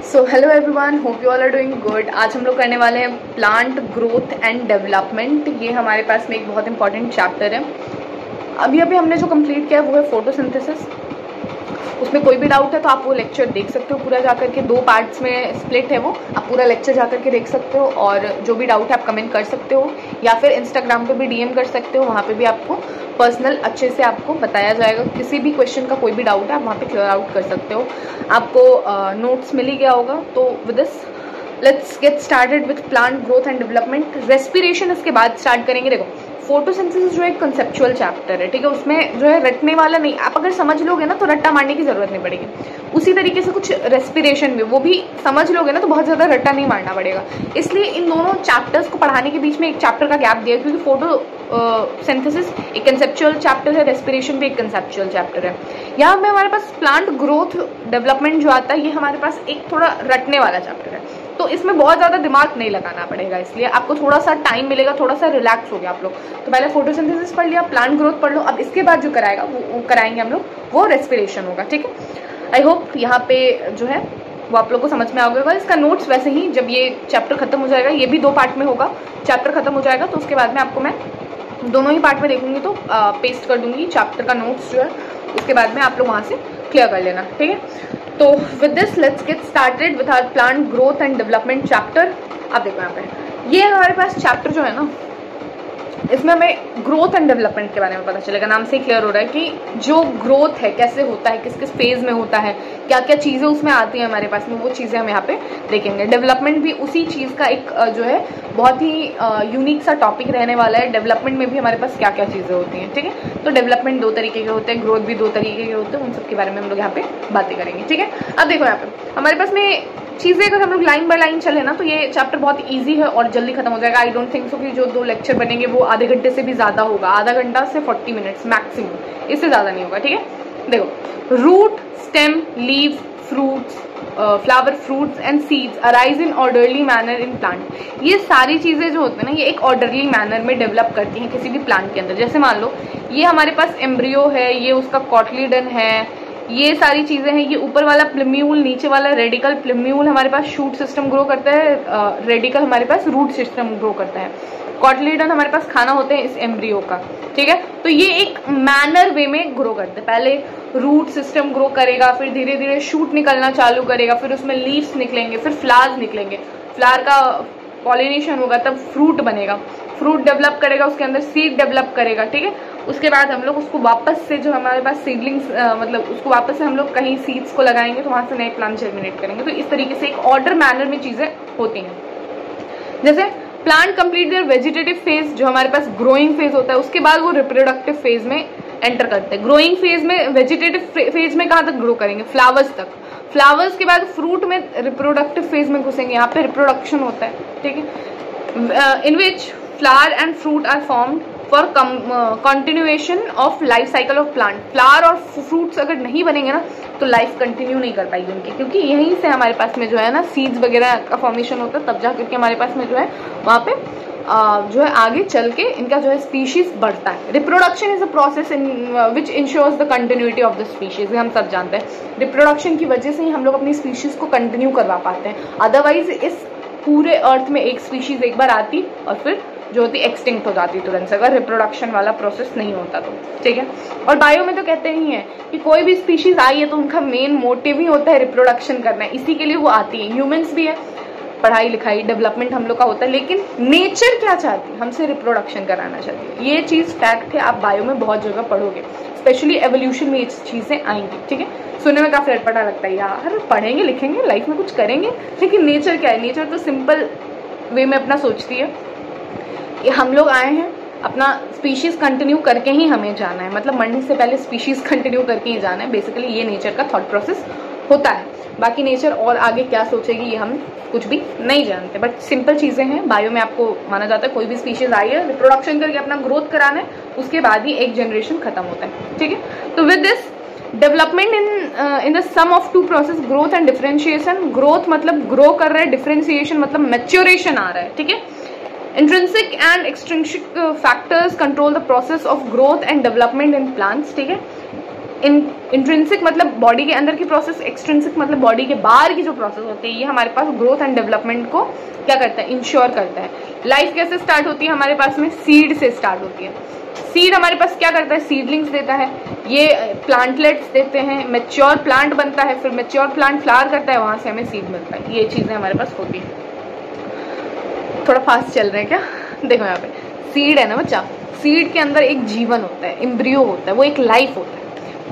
So hello everyone, hope you all are doing good. आज हम लोग करने वाले हैं प्लांट ग्रोथ एंड डेवलपमेंट। ये हमारे पास में एक बहुत इंपॉर्टेंट चैप्टर है। अभी हमने जो कंप्लीट किया है वो है फोटोसिंथेसिस। उसमें कोई भी डाउट है तो आप वो लेक्चर देख सकते हो पूरा जाकर के, 2 पार्ट्स में स्प्लिट है वो। आप पूरा लेक्चर जाकर के देख सकते हो और जो भी डाउट है आप कमेंट कर सकते हो या फिर इंस्टाग्राम पे भी डीएम कर सकते हो। वहाँ पे भी आपको पर्सनल अच्छे से आपको बताया जाएगा। किसी भी क्वेश्चन का कोई भी डाउट है आप वहाँ पे क्लियर आउट कर सकते हो। आपको नोट्स मिल ही गया होगा। तो with this let's get started with plant growth and development. Respiration इसके बाद स्टार्ट करेंगे। देखो, फोटोसिंथेसिस जो एक कंसेप्चुअल चैप्टर है, ठीक है, उसमें जो है रटने वाला नहीं। आप अगर समझ लोगे ना तो रट्टा मारने की जरूरत नहीं पड़ेगी। उसी तरीके से कुछ रेस्पिरेशन में वो भी समझ लोगे ना तो बहुत ज्यादा रट्टा नहीं मारना पड़ेगा। इसलिए इन दोनों चैप्टर्स को पढ़ाने के बीच में एक चैप्टर का गैप दिया, क्योंकि फोटोसिंथेसिस एक कंसेप्चुअल चैप्टर है, रेस्पिरेशन भी एक कंसेप्चुअल चैप्टर है। यहाँ पे हमारे पास प्लांट ग्रोथ डेवलपमेंट जो आता है ये हमारे पास एक थोड़ा रटने वाला चैप्टर है, तो इसमें बहुत ज्यादा दिमाग नहीं लगाना पड़ेगा। इसलिए आपको थोड़ा सा टाइम मिलेगा, थोड़ा सा रिलैक्स हो गया आप लोग। तो पहले फोटोसिंथेसिस पढ़ लिया, प्लांट ग्रोथ पढ़ लो। अब इसके बाद जो कराएंगे हम लोग वो रेस्पिरेशन होगा, ठीक है। आई होप यहाँ पे जो है वो आप लोग को समझ में आ गया। इसका नोट्स वैसे ही जब ये चैप्टर खत्म हो जाएगा, ये भी 2 पार्ट में होगा, चैप्टर खत्म हो जाएगा तो उसके बाद में आपको मैं दोनों ही पार्ट में देखूंगी तो पेस्ट कर दूंगी चैप्टर का नोट्स जो है। उसके बाद में आप लोग वहां से क्लियर कर लेना, ठीक है। तो with this let's get started with our plant growth and development chapter. अब देखो यहाँ पे ये हमारे पास चैप्टर जो है ना, इसमें हमें ग्रोथ एंड डेवलपमेंट के बारे में पता चलेगा। नाम से क्लियर हो रहा है कि जो ग्रोथ है कैसे होता है, किस किस फेज में होता है, क्या क्या चीजें उसमें आती हैं हमारे पास में, वो चीजें हम यहाँ पे देखेंगे। डेवलपमेंट भी उसी चीज का एक जो है बहुत ही यूनिक सा टॉपिक रहने वाला है। डेवलपमेंट में भी हमारे पास क्या क्या चीजें होती हैं, ठीक है। तो डेवलपमेंट 2 तरीके के होते हैं, ग्रोथ भी 2 तरीके के होते हैं। उन सब के बारे में हम लोग यहाँ पे बातें करेंगे, ठीक है। अब देखो यहाँ पे हमारे पास में चीजें अगर हम लोग लाइन बाय लाइन चले ना तो ये चैप्टर बहुत इजी है और जल्दी खत्म हो जाएगा। आई डोंट थिंक सो कि जो 2 लेक्चर बनेंगे वो आधे घंटे से भी ज्यादा होगा। आधा घंटा से 40 मिनट्स मैक्सिमम, इससे ज्यादा नहीं होगा, ठीक है। देखो, root, stem, leave, fruits, flower, fruits and seeds arise in orderly manner in plant. ये सारी चीजें जो होती है ना ये एक ऑर्डरली मैनर में डेवलप करती हैं किसी भी प्लांट के अंदर। जैसे मान लो ये हमारे पास एम्ब्रियो है, ये उसका कॉटलीडन है, ये सारी चीजें हैं। ये ऊपर वाला प्लम्यूल, नीचे वाला रेडिकल। प्लम्यूल हमारे पास शूट सिस्टम ग्रो करता है, रेडिकल हमारे पास रूट सिस्टम ग्रो करता है। कॉटलीडन हमारे पास खाना होते हैं इस एम्ब्रियो का, ठीक है। तो ये एक मैनर वे में ग्रो करते हैं। पहले रूट सिस्टम ग्रो करेगा, फिर धीरे धीरे शूट निकलना चालू करेगा, फिर उसमें लीव्स निकलेंगे, फिर फ्लावर्स निकलेंगे, फ्लावर का पॉलिनेशन होगा तब फ्रूट बनेगा, फ्रूट डेवलप करेगा, उसके अंदर सीड डेवलप करेगा, ठीक है। उसके बाद हम लोग उसको वापस से जो हमारे पास सीडलिंग्स मतलब उसको वापस से हम लोग कहीं सीड्स को लगाएंगे तो वहां से नए प्लांट जर्मिनेट करेंगे। तो इस तरीके से एक ऑर्डर मैनर में चीजें होती हैं। जैसे plant complete their vegetative phase, जो हमारे पास ग्रोइंग फेज होता है, उसके बाद वो रिप्रोडक्टिव फेज में एंटर करते हैं। ग्रोइंग फेज में, वेजिटेटिव फेज में कहाँ तक ग्रो करेंगे? फ्लावर्स तक। फ्लावर्स के बाद फ्रूट में, रिप्रोडक्टिव फेज में घुसेंगे, यहाँ पे रिप्रोडक्शन होता है, ठीक है। In which flower and fruit are formed for continuation of life cycle of plant. Flower और फ्रूट्स अगर नहीं बनेंगे ना तो लाइफ कंटिन्यू नहीं कर पाएगी उनकी, क्योंकि यहीं से हमारे पास में जो है ना सीड्स वगैरह का फॉर्मेशन होता है, तब जा करके हमारे पास में जो है वहाँ पे जो है आगे चल के इनका जो है स्पीशीज बढ़ता है। Reproduction is a process in which ensures the continuity of the species. हम सब जानते हैं रिप्रोडक्शन की वजह से ही हम लोग अपनी स्पीशीज को कंटिन्यू करवा पाते हैं। अदरवाइज इस पूरे अर्थ में एक स्पीशीज एक बार आती और फिर जो होती एक्सटिंक्ट हो जाती तुरंत से, अगर रिप्रोडक्शन वाला प्रोसेस नहीं होता तो, ठीक है। और बायो में तो कहते ही हैं कि कोई भी स्पीशीज आई है तो उनका मेन मोटिव ही होता है रिप्रोडक्शन करना है, इसी के लिए वो आती है। ह्यूमंस भी है, पढ़ाई लिखाई डेवलपमेंट हम लोग का होता है, लेकिन नेचर क्या चाहती है? हमसे रिप्रोडक्शन कराना चाहती है। ये चीज फैक्ट है, आप बायो में बहुत जगह पढ़ोगे, स्पेशली एवोल्यूशन में ये चीजें आएंगी, ठीक है। सुनने में काफी अटपटा लगता है यार, पढ़ेंगे लिखेंगे लाइफ में कुछ करेंगे, लेकिन नेचर क्या है? नेचर तो सिंपल वे में अपना सोचती है कि हम लोग आए हैं, अपना स्पीशीज कंटिन्यू करके ही हमें जाना है, मतलब मरने से पहले स्पीशीज कंटिन्यू करके ही जाना है। बेसिकली ये नेचर का थॉट प्रोसेस होता है। बाकी नेचर और आगे क्या सोचेगी ये हम कुछ भी नहीं जानते, बट सिंपल चीजें हैं। बायो में आपको माना जाता है कोई भी स्पीशीज आई है, रिप्रोडक्शन करके अपना ग्रोथ कराना है, उसके बाद ही एक जनरेशन खत्म होता है, ठीक है। तो with this development in the sum of 2 process, growth and differentiation. Growth मतलब ग्रो कर रहा है, डिफरेंशिएशन मतलब मैच्योरेशन आ रहा है, ठीक है। Intrinsic and extrinsic factors control the process of growth and development in plants, ठीक है। इंट्रिंसिक मतलब बॉडी के अंदर की प्रोसेस, एक्सट्रिंसिक मतलब बॉडी के बाहर की जो प्रोसेस होती है, ये हमारे पास ग्रोथ एंड डेवलपमेंट को क्या करता है, इंश्योर करता है। लाइफ कैसे स्टार्ट होती है हमारे पास में, सीड से स्टार्ट होती है। सीड हमारे पास क्या करता है, सीडलिंग्स देता है, ये प्लांटलेट्स देते हैं, मैच्योर प्लांट बनता है, फिर मैच्योर प्लांट फ्लावर करता है, वहां से हमें सीड मिलता है। ये चीजें हमारे पास होती है। थोड़ा फास्ट चल रहे हैं क्या, देखो यहाँ पे सीड है ना बच्चा, सीड के अंदर एक जीवन होता है, एम्ब्रियो होता है, वो एक लाइफ होता है,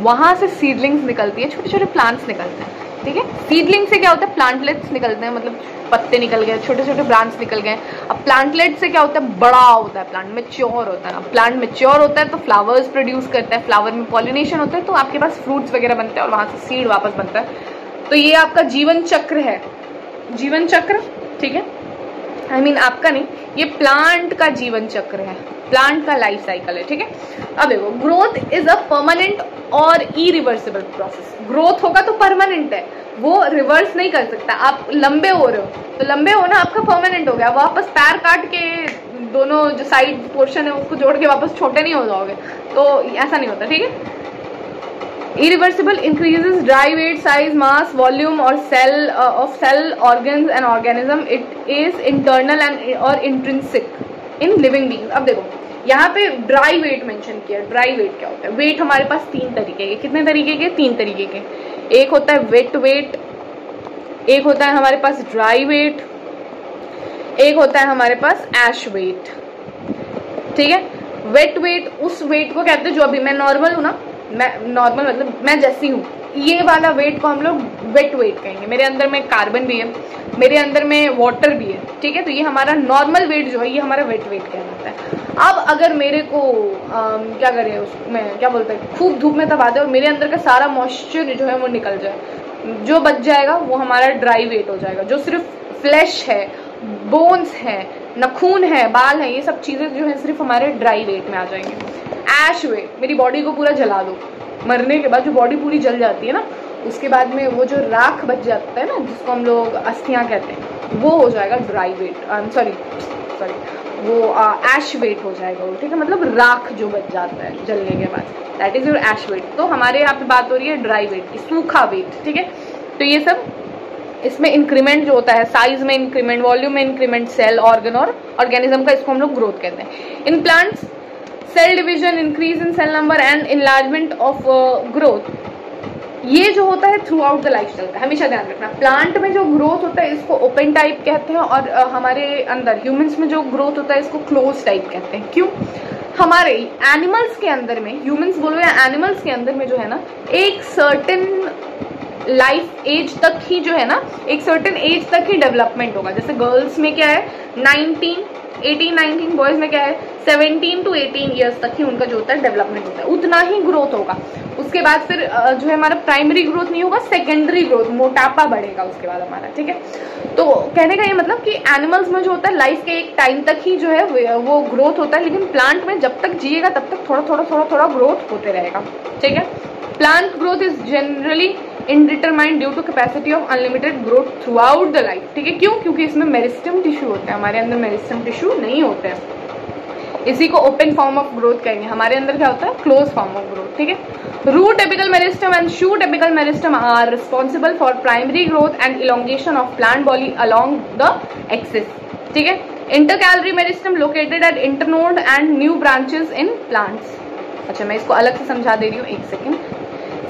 वहां से सीडलिंग्स निकलती है, छोटे छोटे प्लांट्स निकलते हैं, ठीक है। सीडलिंग से क्या होता है, प्लांटलेट्स निकलते हैं, मतलब पत्ते निकल गए, छोटे छोटे ब्रांच निकल गए। अब प्लांटलेट से क्या होता है, बड़ा होता है प्लांट, मैच्योर होता है। अब प्लांट मैच्योर होता है तो फ्लावर्स प्रोड्यूस करता है, फ्लावर में पॉलिनेशन होता है, तो आपके पास फ्रूट्स वगैरह बनते हैं और वहां से सीड वापस बनता है। तो ये आपका जीवन चक्र है, जीवन चक्र, ठीक है। I mean, आपका नहीं, ये प्लांट का जीवन चक्र है, प्लांट का लाइफ साइकिल है, ठीक है। अब देखो, ग्रोथ इज अ परमानेंट और इरिवर्सिबल प्रोसेस। ग्रोथ होगा तो परमानेंट है, वो रिवर्स नहीं कर सकता। आप लंबे हो रहे हो तो लंबे होना आपका परमानेंट हो गया, वापस पैर काट के दोनों जो साइड पोर्शन है उसको जोड़ के वापस छोटे नहीं हो जाओगे, तो ऐसा नहीं होता, ठीक है। Irreversible increases dry weight, size, mass, volume or cell organs and organism. It is internal and or intrinsic in living beings. अब देखो यहाँ पे ड्राई वेट मेंशन किया। ड्राई वेट क्या होता है, वेट हमारे पास 3 तरीके के, कितने तरीके के, 3 तरीके के। एक होता है वेट वेट, एक होता है हमारे पास ड्राई वेट, एक होता है हमारे पास एश वेट, ठीक है। वेट वेट उस वेट को कहते हैं जो अभी मैं नॉर्मल हूँ ना, मैं नॉर्मल मतलब मैं जैसी हूँ, ये वाला वेट को हम लोग वेट वेट कहेंगे। मेरे अंदर में कार्बन भी है, मेरे अंदर में वाटर भी है, ठीक है। तो ये हमारा नॉर्मल वेट जो है, ये हमारा वेट वेट कहलाता है। अब अगर मेरे को क्या करें, उसमें क्या बोलते हैं, खूब धूप में दबा दे और मेरे अंदर का सारा मॉइस्चर जो है वो निकल जाए, जो बच जाएगा वो हमारा ड्राई वेट हो जाएगा। जो सिर्फ फ्लैश है, बोन्स है, नखून है, बाल है, ये सब चीजें जो है सिर्फ हमारे ड्राई वेट में आ जाएंगे। ऐश वेट, मेरी बॉडी को पूरा जला दो, मरने के बाद जो बॉडी पूरी जल जाती है ना, उसके बाद में वो जो राख बच जाता है ना, जिसको हम लोग अस्थियां कहते हैं, वो हो जाएगा ड्राई वेट, सॉरी वो ऐश वेट हो जाएगा वो, ठीक है। मतलब राख जो बच जाता है जलने के बाद, that is your ash weight. तो हमारे यहाँ पे बात हो रही है ड्राई वेट की, सूखा वेट, ठीक है। तो ये सब इसमें इंक्रीमेंट जो होता है, साइज में इंक्रीमेंट, वॉल्यूम में इंक्रीमेंट, सेल, ऑर्गन और ऑर्गेनिज्म का, इसको हम लोग ग्रोथ कहते हैं। In plants cell division, increase in cell number and enlargement of growth, ये जो होता है थ्रू आउट द लाइफ चलता है, हमेशा ध्यान रखना। प्लांट में जो ग्रोथ होता है इसको ओपन टाइप कहते हैं, और हमारे अंदर ह्यूमंस में जो ग्रोथ होता है इसको क्लोज टाइप कहते हैं। क्यों, हमारे एनिमल्स के अंदर में, ह्यूमंस बोलो या एनिमल्स के अंदर में जो है ना, एक सर्टेन लाइफ एज तक ही जो है ना, एक सर्टेन एज तक ही डेवलपमेंट होगा। जैसे गर्ल्स में क्या है 18-19, बॉयज में क्या है 17 to 18 ईयर्स तक ही उनका जो होता है डेवलपमेंट होता है, उतना ही ग्रोथ होगा। उसके बाद फिर जो है हमारा प्राइमरी ग्रोथ नहीं होगा, सेकेंडरी ग्रोथ, मोटापा बढ़ेगा उसके बाद हमारा, ठीक है। तो कहने का ये मतलब कि एनिमल्स में जो होता है लाइफ के एक टाइम तक ही जो है वो ग्रोथ होता है, लेकिन प्लांट में जब तक जिएगा तब तक थोड़ा ग्रोथ होते रहेगा, ठीक है। Plant growth is generally indeterminate due to capacity of unlimited growth throughout the life, ठीक है। क्यों, क्योंकि इसमें मेरिस्टम टिश्यू होता है, हमारे अंदर मेरिस्टम टिश्यू नहीं होते हैं। इसी को ओपन फॉर्म ऑफ ग्रोथ कहेंगे। हमारे अंदर क्या होता है, क्लोज फॉर्म ऑफ ग्रोथ, ठीक है। Root apical meristem and shoot apical meristem are responsible for primary growth and elongation of plant body along the axis, ठीक है। Intercalary meristem located at internode and new branches in plants. अच्छा, मैं इसको अलग से समझा दे रही हूँ, एक second.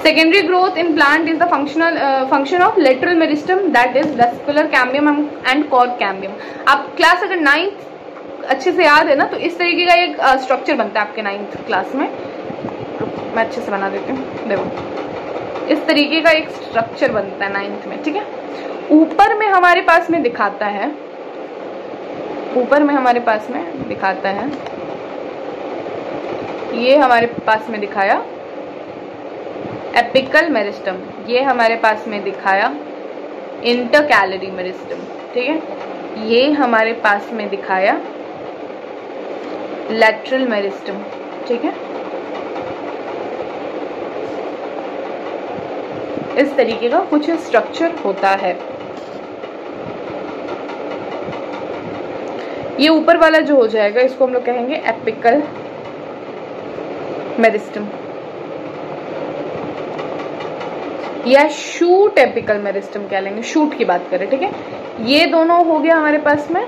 Secondary growth in plant is the function of lateral meristem, that is vesicular cambium and cork cambium। आप क्लास अगर 9th अच्छे से याद है ना, तो इस तरीके का एक स्ट्रक्चर बनता है आपके 9th क्लास में। मैं अच्छे से बना देती हूँ, देखो इस तरीके का एक स्ट्रक्चर बनता है 9th में, ठीक है। ऊपर में हमारे पास में दिखाता है, ऊपर में हमारे पास में दिखाता है, ये हमारे पास में दिखाया एपिकल मेरिस्टम, ये हमारे पास में दिखाया इंटरकैलरी मेरिस्टम, ठीक है। ये हमारे पास में दिखाया लैटरल मेरिस्टम, ठीक है। इस तरीके का कुछ स्ट्रक्चर होता है। ये ऊपर वाला जो हो जाएगा इसको हम लोग कहेंगे एपिकल मेरिस्टम, या शूट एपिकल मेरिस्टम कह लेंगे, शूट की बात करें, ठीक है। ये दोनों हो गया हमारे पास में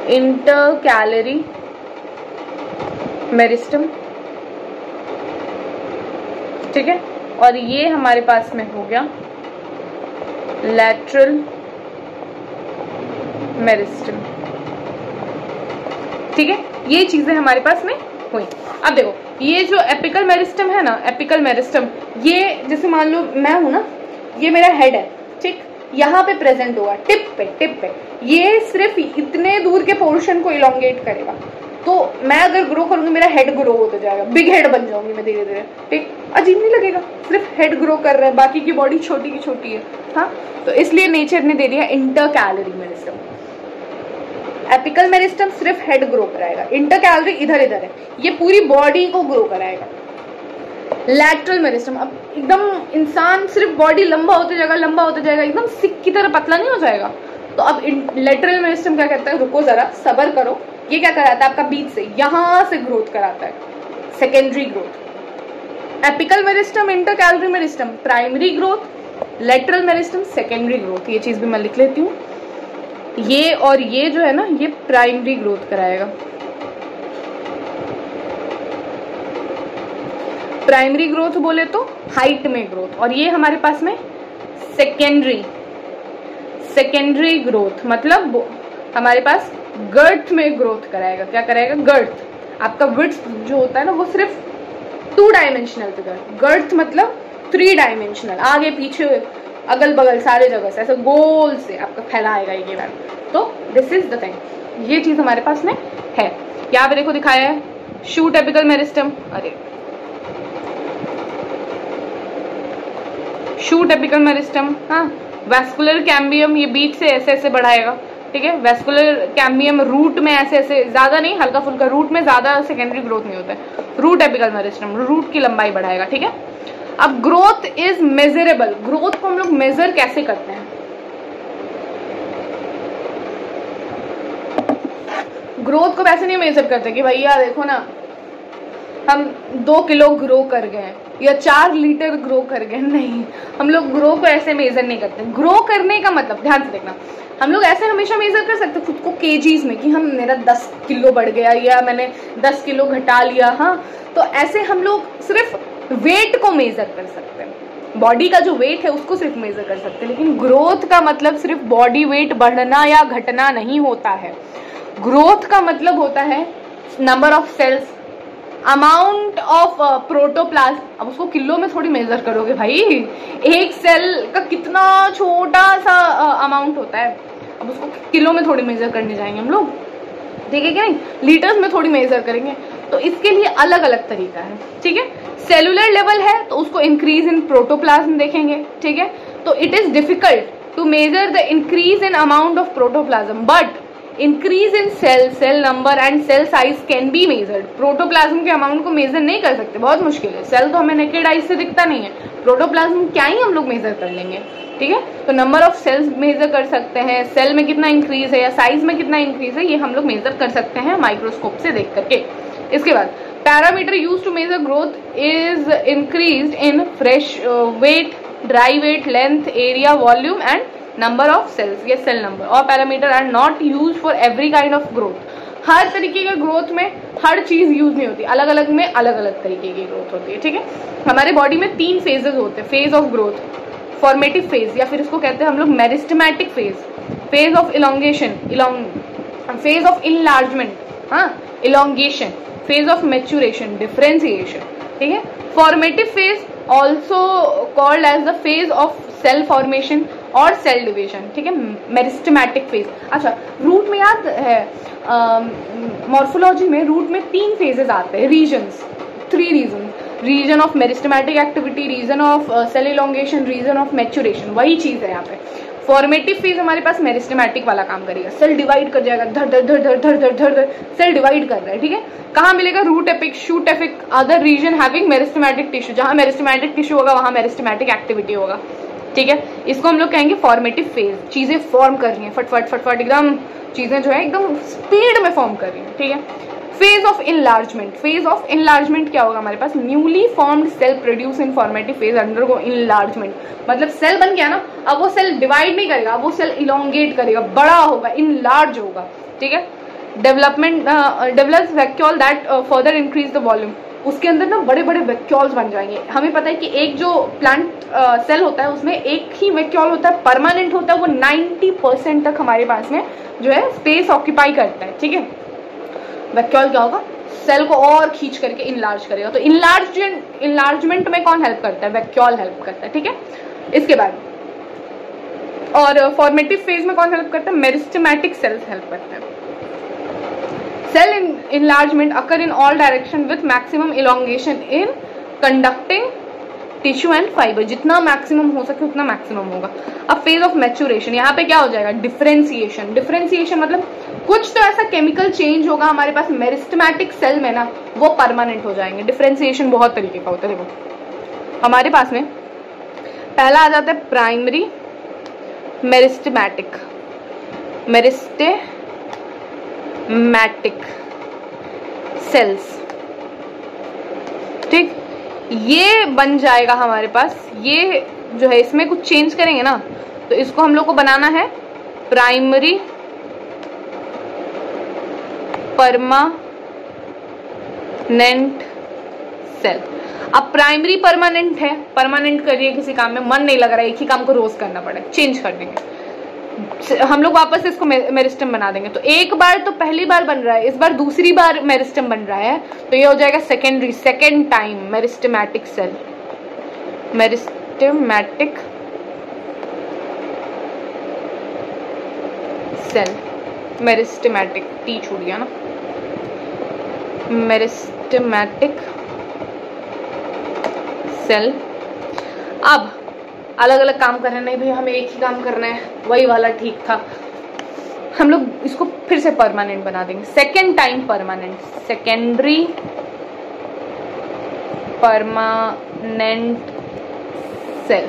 इंटरकैलरी मेरिस्टम, ठीक है। और ये हमारे पास में हो गया लैटरल मेरिस्टम, ठीक है। ये चीजें हमारे पास में हुई। अब देखो ये जो एपिकल मेरिस्टम है ना, एपिकल मेरिस्टम, ये जैसे मान लो मैं हूं ना, ये मेरा हेड है, ठीक, यहाँ पे प्रेजेंट होगा, टिप पे ये सिर्फ इतने दूर के पोर्शन को इलोंगेट करेगा। तो मैं अगर ग्रो करूंगी, मेरा हेड ग्रो होता जाएगा, बिग हेड बन जाऊंगी मैं धीरे धीरे, ठीक। अजीब नहीं लगेगा, सिर्फ हेड ग्रो कर रहा है, बाकी की बॉडी छोटी की छोटी है, हाँ। तो इसलिए नेचर ने दे दिया इंटरकैलरी मेरिस्टम। एपिकल मेरिस्टम सिर्फ हेड ग्रो कराएगा, इंटरकैलरी इधर इधर है, ये पूरी बॉडी को ग्रो कराएगा। लैटरल मेरिस्टम, अब एकदम इंसान सिर्फ बॉडी लंबा होते जाएगा, लंबा होते जाएगा, एकदम सिक की तरह पतला नहीं हो जाएगा। तो अब लैटरल मेरिस्टम क्या कहता है, रुको जरा सब्र करो, ये क्या कराता है आपका बीच से, यहां से ग्रोथ कराता है, secondary growth. Apical meristem, intercalary meristem primary growth, lateral meristem secondary growth. ये चीज भी मैं लिख लेती हूँ, ये और ये जो है ना, ये प्राइमरी ग्रोथ कराएगा। प्राइमरी ग्रोथ बोले तो हाइट में ग्रोथ, और ये हमारे पास में सेकेंडरी ग्रोथ, मतलब हमारे पास गर्थ में ग्रोथ कराएगा। क्या कराएगा, गर्थ। आपका विड्थ जो होता है ना, वो सिर्फ 2 डायमेंशनल फिगर, गर्थ मतलब 3 डायमेंशनल, आगे पीछे अगल बगल सारे जगह से ऐसे गोल से आपका फैलाएगा ये वैल्यू। तो दिस इज द थिंग, ये चीज हमारे पास में है। यहाँ पे देखो दिखाया है शूट एपिकल मेरिस्टम, अरे शूट एपिकल मेरिस्टम, हाँ। वैस्कुलर कैम्बियम, ये बीच से ऐसे ऐसे बढ़ाएगा, ठीक है। वैस्कुलर कैम्बियम रूट में ऐसे ऐसे, ज्यादा नहीं, हल्का फुल्का, रूट में ज्यादा सेकेंडरी ग्रोथ नहीं होता है। रूट एपिकल मेरिस्टम रूट की लंबाई बढ़ाएगा, ठीक है। अब ग्रोथ इज मेजरेबल, ग्रोथ को हम लोग मेजर कैसे करते हैं। ग्रोथ को वैसे नहीं मेजर करते कि भैया देखो ना हम 2 किलो ग्रो कर गए या 4 लीटर ग्रो कर गए, नहीं, हम लोग ग्रो को ऐसे मेजर नहीं करते। ग्रो करने का मतलब, ध्यान से देखना, हम लोग ऐसे हमेशा मेजर कर सकते खुद को केजीज में कि हम मेरा 10 किलो बढ़ गया या मैंने 10 किलो घटा लिया, हाँ। तो ऐसे हम लोग सिर्फ वेट को मेजर कर सकते हैं, बॉडी का जो वेट है उसको सिर्फ मेजर कर सकते हैं। लेकिन ग्रोथ का मतलब सिर्फ बॉडी वेट बढ़ना या घटना नहीं होता है। ग्रोथ का मतलब होता है number of cells, amount of protoplasm. अब उसको किलो में थोड़ी मेजर करोगे भाई, एक सेल का कितना छोटा सा अमाउंट होता है, अब उसको किलो में थोड़ी मेजर करने जाएंगे हम लोग, ठीक है कि नहीं, लीटर्स में थोड़ी मेजर करेंगे। तो इसके लिए अलग अलग तरीका है, ठीक है। सेलुलर लेवल है तो उसको इंक्रीज इन प्रोटोप्लाज्म देखेंगे, ठीक है। तो it is difficult to measure the increase in amount of protoplasm, but increase in cell number and cell size can be measured. Protoplasm के अमाउंट को मेजर नहीं कर सकते, बहुत मुश्किल है, सेल तो हमें नेकेड आइज से दिखता नहीं है, प्रोटोप्लाज्म क्या ही हम लोग मेजर कर लेंगे, ठीक है। तो नंबर ऑफ सेल्स मेजर कर सकते हैं, सेल में कितना इंक्रीज है या साइज में कितना इंक्रीज है, ये हम लोग मेजर कर सकते हैं माइक्रोस्कोप से देख करके। इसके बाद parameter use to measure growth is increase in fresh weight, dry weight, length, area, volume and number of cells. ये सेल नंबर और parameter are not use for every kind of growth. हर तरीके के ग्रोथ में हर चीज use नहीं होती, अलग अलग में अलग अलग तरीके की ग्रोथ होती है, ठीक है। हमारे बॉडी में 3 फेजेस होते हैं, phase of growth, formative phase या फिर इसको कहते हैं हम लोग meristematic phase, phase of elongation, phase of enlargement, हाँ, elongation, phase of maturation, differentiation, ठीक है। Formative phase also called as the phase of cell formation और सेल डिविजन, ठीक है। मेरिस्टेमेटिक फेज, अच्छा रूट में याद है मॉर्फोलॉजी में रूट में 3 फेजेस आते हैं, regions, 3 region, region of meristematic activity, region of cell elongation, region of maturation, वही चीज है यहाँ पे। फॉर्मेटिव फेज हमारे पास मेरिस्टेमेटिक वाला काम करेगा, सेल डिवाइड कर जाएगा, धर धर धर धर धर धर धर धर सेल डिवाइड कर रहा है, ठीक है। कहाँ मिलेगा, root apex, shoot apex, other region having meristematic tissue, जहां मेरिस्टेमेटिक टिश्यू होगा वहां मेरिस्टेमेटिक एक्टिविटी होगा, ठीक है। इसको हम लोग कहेंगे फॉर्मेटिव फेज, चीजें फॉर्म कर रही हैं फटफट फटफट, एकदम चीजें जो है एकदम स्पीड में फॉर्म कर रही हैं, ठीक है। Phase of enlargement, phase of enlargement क्या होगा हमारे पास, newly formed cell produce in formative phase undergo enlargement, मतलब सेल बन गया ना, अब वो सेल डिवाइड नहीं करेगा, अब वो सेल इलोंगेट करेगा, बड़ा होगा, इनलार्ज होगा, ठीक है। Development develops vacuole that further increase the volume, उसके अंदर ना बड़े बड़े वैक्यूल्स बन जाएंगे। हमें पता है कि एक जो प्लांट सेल होता है उसमें एक ही वैक्यूल होता है, परमानेंट होता है, वो 90% तक हमारे पास में जो है स्पेस ऑक्यूपाई करता है, ठीक है। वैक्यूल क्या होगा, सेल को और खींच करके इनलार्ज करेगा, तो इनलार्जमेंट में कौन हेल्प करता है, वैक्यूल हेल्प करता है, ठीक है। इसके बाद और फॉर्मेटिव फेज में कौन हेल्प करता है, मेरिस्टेमेटिक सेल्स हेल्प करते हैं। Cell enlargement occur in all direction with maximum elongation in conducting tissue and fiber, जितना मैक्सिमम हो सके उतना मैक्सिमम होगा। अब फेज ऑफ मैच्योरेशन, यहाँ पे क्या हो जाएगा, डिफरेंशिएशन। डिफरेंशिएशन मतलब कुछ तो ऐसा केमिकल चेंज होगा हमारे पास मेरिस्टेमेटिक सेल में ना, वो परमानेंट हो जाएंगे। डिफरेंशिएशन बहुत तरीके का होता है। देखो हमारे पास में पहला आ जाता है प्राइमरी मेरिस्टेमेटिक सेल्स, ठीक, ये बन जाएगा हमारे पास। ये जो है इसमें कुछ चेंज करेंगे ना, तो इसको हम लोग को बनाना है प्राइमरी परमानेंट सेल। अब प्राइमरी परमानेंट है, परमानेंट करिए किसी काम में मन नहीं लग रहा है, एक ही काम को रोज करना पड़े, चेंज कर देंगे हम लोग, वापस इसको मेरिस्टम बना देंगे। तो एक बार तो पहली बार बन रहा है, इस बार दूसरी बार मेरिस्टम बन रहा है, तो ये हो जाएगा secondary, second time meristematic cell. Meristematic cell, meristematic T छूट गया ना, मेरिस्टेमेटिक सेल। अब अलग अलग काम कर रहे हैं, नहीं भाई हमें एक ही काम करना है, वही वाला ठीक था, हम लोग इसको फिर से परमानेंट बना देंगे, second time permanent, secondary permanent cell,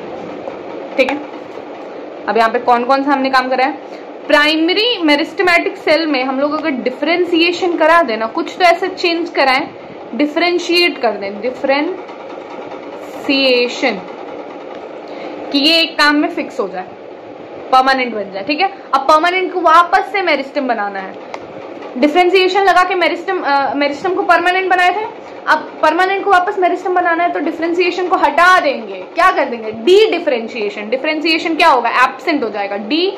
ठीक है। अब यहाँ पे कौन कौन सा हमने काम करा है, प्राइमरी मेरिस्टेमेटिक सेल में हम लोग अगर डिफरेंशिएशन करा देना, कुछ तो ऐसा चेंज कराएं, डिफरेंशिएट कर दें, डिफरेंशिएशन, कि ये एक काम में फिक्स हो जाए, परमानेंट बन जाए, ठीक है। अब परमानेंट को वापस से मेरिस्टम बनाना है, डिफरेंशिएशन लगा के मेरिस्टम को परमानेंट बनाए थे, अब परमानेंट को वापस मेरिस्टम बनाना है, तो डिफरेंशिएशन को हटा देंगे, क्या कर देंगे, डी डिफरेंशिएशन। डिफरेंशिएशन क्या होगा, एब्सेंट हो जाएगा, डी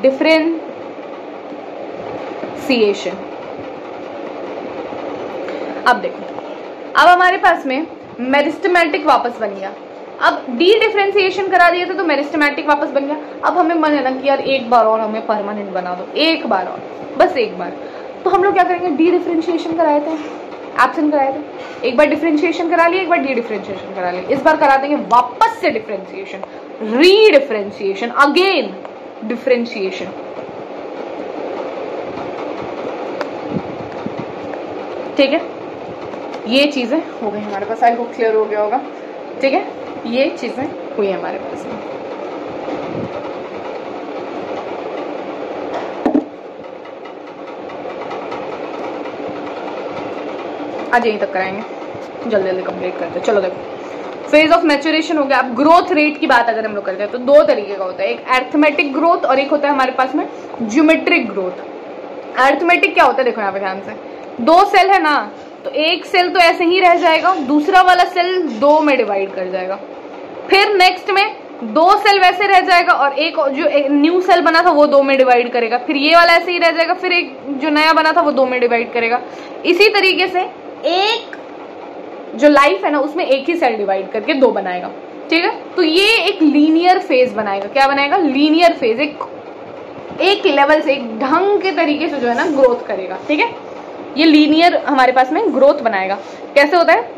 डिफरेंशिएशन। अब देखो, अब हमारे पास में मेरिस्टेमेटिक वापस बन गया, अब डी डिफरेंशिएशन करा दिया था तो मेरिस्टेमेटिक वापस बन गया। अब हमें मन है ना कि यार एक बार और हमें परमानेंट बना दो, एक बार और, बस एक बार, तो हम लोग क्या करेंगे, डी डिफरेंशिएशन कराए थे, एब्सेंट कराए थे, एक बार डिफरेंशिएशन करा लिया, एक बार डी डिफरेंशिएशन करा लिया, इस बार करा देंगे वापस से डिफरेंशिएशन, री डिफरेंशिएशन, अगेन डिफरेंशिएशन, ठीक है। ये चीजें हो गई हमारे पास, आई होप क्लियर हो गया होगा, ठीक है। ये चीजें हुई हमारे पास में। आज यहीं तक कराएंगे, जल्दी जल्दी कंप्लीट करते हैं। चलो देखो, फेज ऑफ मैच्योरेशन हो गया। अब ग्रोथ रेट की बात अगर हम लोग करते हैं तो दो तरीके का होता है, एक अरिथमेटिक ग्रोथ और एक होता है हमारे पास में ज्योमेट्रिक ग्रोथ। अरिथमेटिक क्या होता है, देखो यहाँ पे ध्यान से, दो सेल है ना, तो एक सेल तो ऐसे ही रह जाएगा, दूसरा वाला सेल दो में डिवाइड कर जाएगा, फिर नेक्स्ट में दो सेल वैसे रह जाएगा और एक जो न्यू सेल बना था वो दो में डिवाइड करेगा, फिर ये वाला ऐसे ही रह जाएगा, फिर एक जो नया बना था वो दो में डिवाइड करेगा। इसी तरीके से एक जो लाइफ है ना उसमें एक ही सेल डिवाइड करके दो बनाएगा, ठीक है। तो ये एक लीनियर फेज बनाएगा, क्या बनाएगा, लीनियर फेज, एक लेवल से, एक ढंग के तरीके से जो है ना ग्रोथ करेगा, ठीक है। ये लीनियर हमारे पास में ग्रोथ बनाएगा। कैसे होता है,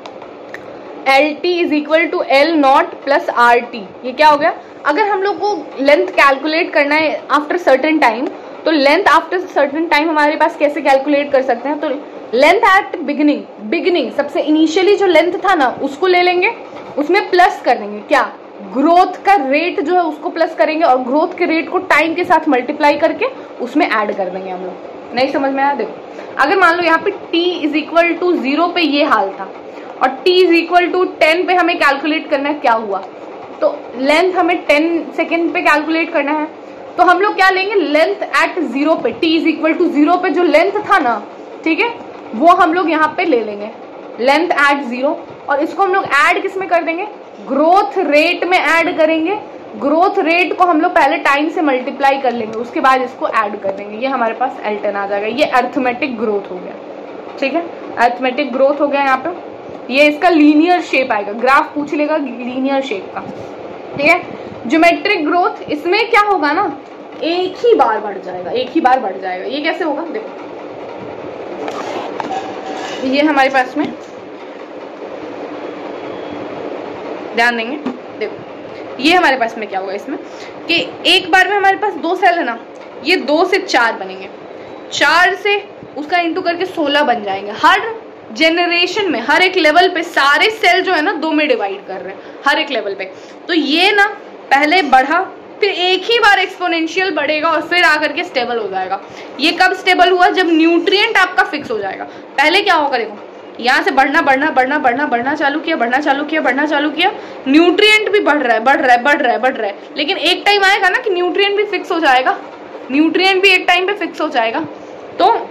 LT is equal to L nought plus RT। ये क्या हो गया, अगर हम लोग को लेंथ कैलकुलेट करना है आफ्टर सर्टेन टाइम, तो लेंथ आफ्टर सर्टेन टाइम हमारे पास कैसे कैलकुलेट कर सकते हैं, तो लेंथ एट बिगिनिंग सबसे इनिशियली जो लेंथ था ना उसको ले लेंगे, उसमें प्लस कर देंगे, क्या, ग्रोथ का रेट जो है उसको प्लस करेंगे और ग्रोथ के रेट को टाइम के साथ मल्टीप्लाई करके उसमें ऐड कर देंगे हम लोग, नहीं समझ में आया? देखो अगर मान लो यहाँ पे t इज इक्वल टू 0 पे ये हाल था और t इज इक्वल टू 10 पे हमें कैलकुलेट करना है क्या हुआ, तो लेंथ हमें 10 सेकेंड पे कैलकुलेट करना है, तो हम लोग क्या लेंगे, लेंथ एट 0 पे, t इज इक्वल टू 0 पे जो लेंथ था ना, ठीक है, वो हम लोग यहाँ पे ले लेंगे, लेंथ एट 0, और इसको हम लोग ऐड किस में कर देंगे, ग्रोथ रेट में ऐड करेंगे। ग्रोथ रेट को हम लोग पहले टाइम से मल्टीप्लाई कर लेंगे, उसके बाद इसको ऐड कर देंगे, ये हमारे पास L10 आ जाएगा। ये अर्थमेटिक ग्रोथ हो गया, ठीक है, अर्थमेटिक ग्रोथ हो गया। यहाँ पे ये इसका लीनियर शेप आएगा, ग्राफ पूछ लेगा लीनियर शेप का, ठीक है। ज्योमेट्रिक ग्रोथ, इसमें क्या होगा ना, एक ही बार बढ़ जाएगा, एक ही बार बढ़ जाएगा। ये कैसे होगा, देखो ये हमारे पास में ध्यान देंगे, देखो ये हमारे पास में क्या होगा इसमें कि एक बार में हमारे पास 2 सेल है ना, ये 2 से 4 बनेंगे, 4 से उसका इंटू करके 16 बन जाएंगे। हर जेनरेशन में हर एक लेवल पे सारे सेल जो है ना 2 में डिवाइड कर रहे हैं हर एक लेवल पे। तो ये ना पहले बढ़ा, फिर एक ही बार एक्सपोनेंशियल बढ़ेगा और फिर आकर के स्टेबल हो जाएगा। ये कब स्टेबल हुआ, जब न्यूट्रिएंट आपका फिक्स हो जाएगा। पहले क्या होगा, देखो यहाँ से बढ़ना बढ़ना बढ़ना बढ़ना बढ़ना चालू किया, बढ़ना चालू किया, बढ़ना चालू किया, न्यूट्रिएंट भी बढ़ रहा है बढ़ रहा है बढ़ रहा है बढ़ रहा है, लेकिन एक टाइम आएगा ना कि न्यूट्रिएंट भी फिक्स हो जाएगा, न्यूट्रिएंट भी एक टाइम पे फिक्स हो जाएगा, तो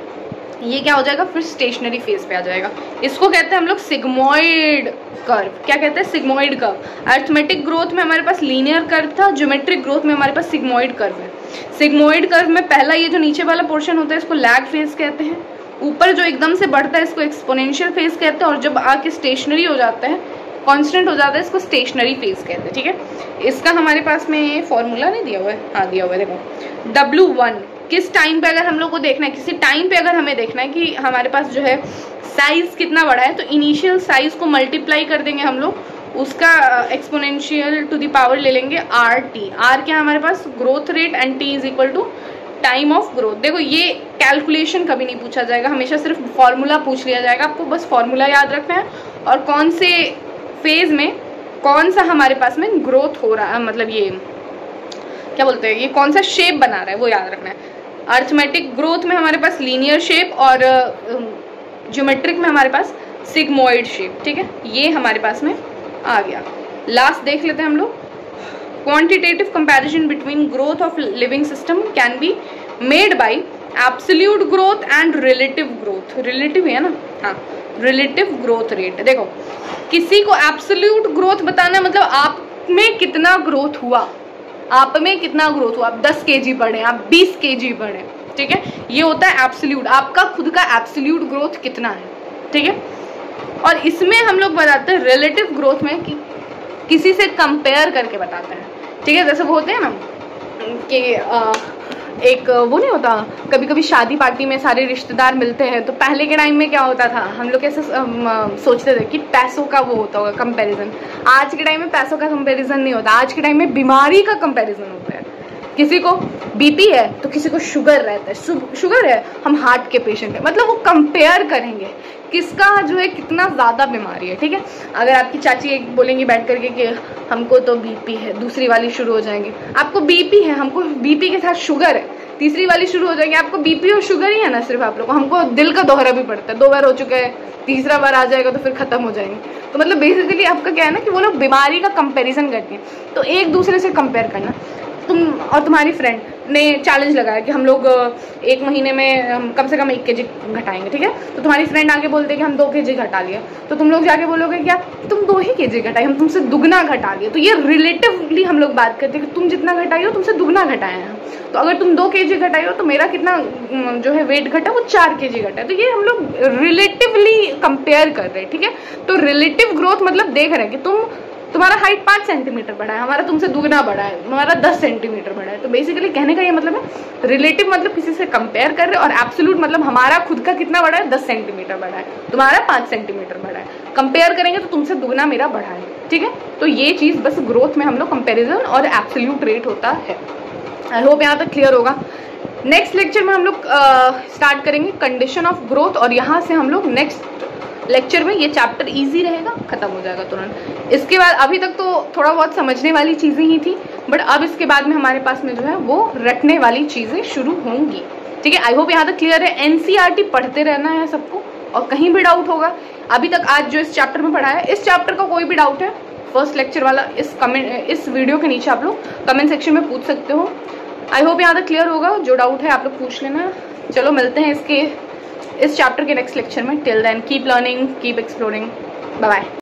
ये क्या हो जाएगा, फिर स्टेशनरी फेज पे आ जाएगा। इसको कहते हैं हम लोग सिग्मोइड कर्व। क्या कहते हैं, सिग्मोइड कर्व। अर्थमेटिक ग्रोथ में हमारे पास लीनियर कर्व था, ज्योमेट्रिक ग्रोथ में हमारे पास सिग्मोइड कर्व है। सिग्मोइड कर्व में पहला ये जो नीचे वाला पोर्शन होता है इसको लैग फेज कहते हैं, ऊपर जो एकदम से बढ़ता है इसको एक्सपोनेंशियल फेज कहते हैं, और जब आके स्टेशनरी हो जाता है, कांस्टेंट हो जाता है, इसको स्टेशनरी फेज कहते हैं, ठीक है। इसका हमारे पास में फॉर्मूला नहीं दिया हुआ है, हाँ दिया हुआ है, देखो W1 किस टाइम पे अगर हम लोग को देखना है, किसी टाइम पे अगर हमें देखना है कि हमारे पास जो है साइज कितना बड़ा है, तो इनिशियल साइज को मल्टीप्लाई कर देंगे हम लोग, उसका एक्सपोनेंशियल टू द पावर ले लेंगे RT। R क्या है हमारे पास, growth rate, and T is equal to time of growth. देखो ये कैलकुलेशन कभी नहीं पूछा जाएगा, हमेशा सिर्फ फॉर्मूला पूछ लिया जाएगा, आपको बस फॉर्मूला याद रखना है और कौन से फेज में कौन सा हमारे पास में ग्रोथ हो रहा है, मतलब ये क्या बोलते हैं, ये कौन सा शेप बना रहा है वो याद रखना है। अर्थमेटिक ग्रोथ में हमारे पास लीनियर शेप और ज्योमेट्रिक में हमारे पास सिग्मोइड शेप, ठीक है, ये हमारे पास में आ गया। लास्ट देख लेते हैं हम लोग, quantitative comparison between growth of living system can be made by absolute growth and relative growth। relative है ना, हाँ, relative growth rate। देखो किसी को absolute growth बताना है, मतलब आप में कितना ग्रोथ हुआ, आप में कितना ग्रोथ हुआ, आप 10 kg बढ़े, आप 20 kg बढ़े, ठीक है, ये होता है एब्सोल्यूट, आपका खुद का एब्सोल्यूट ग्रोथ कितना है, ठीक है। और इसमें हम लोग बताते हैं रिलेटिव ग्रोथ में कि किसी से कंपेयर करके बताते हैं, ठीक है। जैसे वो होते हैं ना कि एक वो नहीं होता, कभी कभी शादी पार्टी में सारे रिश्तेदार मिलते हैं, तो पहले के टाइम में क्या होता था, हम लोग कैसे सोचते थे कि पैसों का वो होता होगा कंपैरिजन। आज के टाइम में पैसों का कंपैरिजन नहीं होता, आज के टाइम में बीमारी का कंपैरिजन होता है। किसी को बीपी है तो किसी को शुगर रहता है, शुगर है हम हार्ट के पेशेंट है, मतलब वो कंपेयर करेंगे किसका जो है कितना ज़्यादा बीमारी है, ठीक है। अगर आपकी चाची एक बोलेंगी बैठ करके कि हमको तो बीपी है, दूसरी वाली शुरू हो जाएंगी, आपको बीपी है, हमको बीपी के साथ शुगर है, तीसरी वाली शुरू हो जाएगी, आपको बीपी और शुगर ही है ना सिर्फ आप लोग को, हमको दिल का दौरा भी पड़ता है, 2 बार हो चुका है, तीसरा बार आ जाएगा तो फिर खत्म हो जाएंगे। तो मतलब बेसिकली आपका क्या है ना कि वो लोग बीमारी का कंपेरिजन करते हैं। तो एक दूसरे से कंपेयर करना, तुम और तुम्हारी फ्रेंड ने चैलेंज लगाया कि हम लोग 1 महीने में हम कम से कम 1 kg घटाएंगे, ठीक है। तो तुम्हारी फ्रेंड आगे बोलते कि हम 2 kg घटा लिए, तो तुम लोग जाके बोलोगे क्या, तुम 2 ही kg घटाए, हम तुमसे दुगना घटा लिए। तो ये रिलेटिवली हम लोग बात करते हैं कि तुम जितना घटाई हो तुमसे दुगना घटाए हैं। तो अगर तुम 2 kg घटाई हो तो मेरा कितना जो है वेट घटा, वो 4 kg घटा है। तो ये हम लोग रिलेटिवली कंपेयर कर रहे हैं, ठीक है। तो रिलेटिव ग्रोथ मतलब देख रहे हैं कि तुम्हारा हाइट 5 सेंटीमीटर बढ़ा है, हमारा तुमसे दुगना बढ़ा है, हमारा 10 सेंटीमीटर बढ़ा है। तो बेसिकली कहने का ये मतलब है रिलेटिव मतलब किसी से कंपेयर कर रहे हैं, और एब्सोल्यूट मतलब हमारा खुद का कितना बढ़ा है, 10 सेंटीमीटर बढ़ा है, तुम्हारा 5 सेंटीमीटर बढ़ा है। कंपेयर करेंगे तो तुमसे दुगना मेरा बढ़ा है, ठीक है। तो ये चीज़ बस ग्रोथ में हम लोग कंपेरिजन और एब्सोल्यूट रेट होता है। आई होप यहाँ तक क्लियर होगा। नेक्स्ट लेक्चर में हम लोग स्टार्ट करेंगे कंडीशन ऑफ ग्रोथ, और यहाँ से हम लोग नेक्स्ट लेक्चर में ये चैप्टर इजी रहेगा, खत्म हो जाएगा तुरंत। इसके बाद अभी तक तो थोड़ा बहुत समझने वाली चीज़ें ही थी, बट अब इसके बाद में हमारे पास में जो है वो रटने वाली चीज़ें शुरू होंगी। ठीक है, आई होप यहाँ तक क्लियर है। एनसीईआरटी पढ़ते रहना है सबको, और कहीं भी डाउट होगा, अभी तक आज जो इस चैप्टर में पढ़ा है, इस चैप्टर का कोई भी डाउट है फर्स्ट लेक्चर वाला इस वीडियो के नीचे आप लोग कमेंट सेक्शन में पूछ सकते हो। आई होप यहाँ तक क्लियर होगा। जो डाउट है आप लोग पूछ लेना। चलो मिलते हैं इस चैप्टर के नेक्स्ट लेक्चर में। Till then keep learning, keep exploring, bye bye.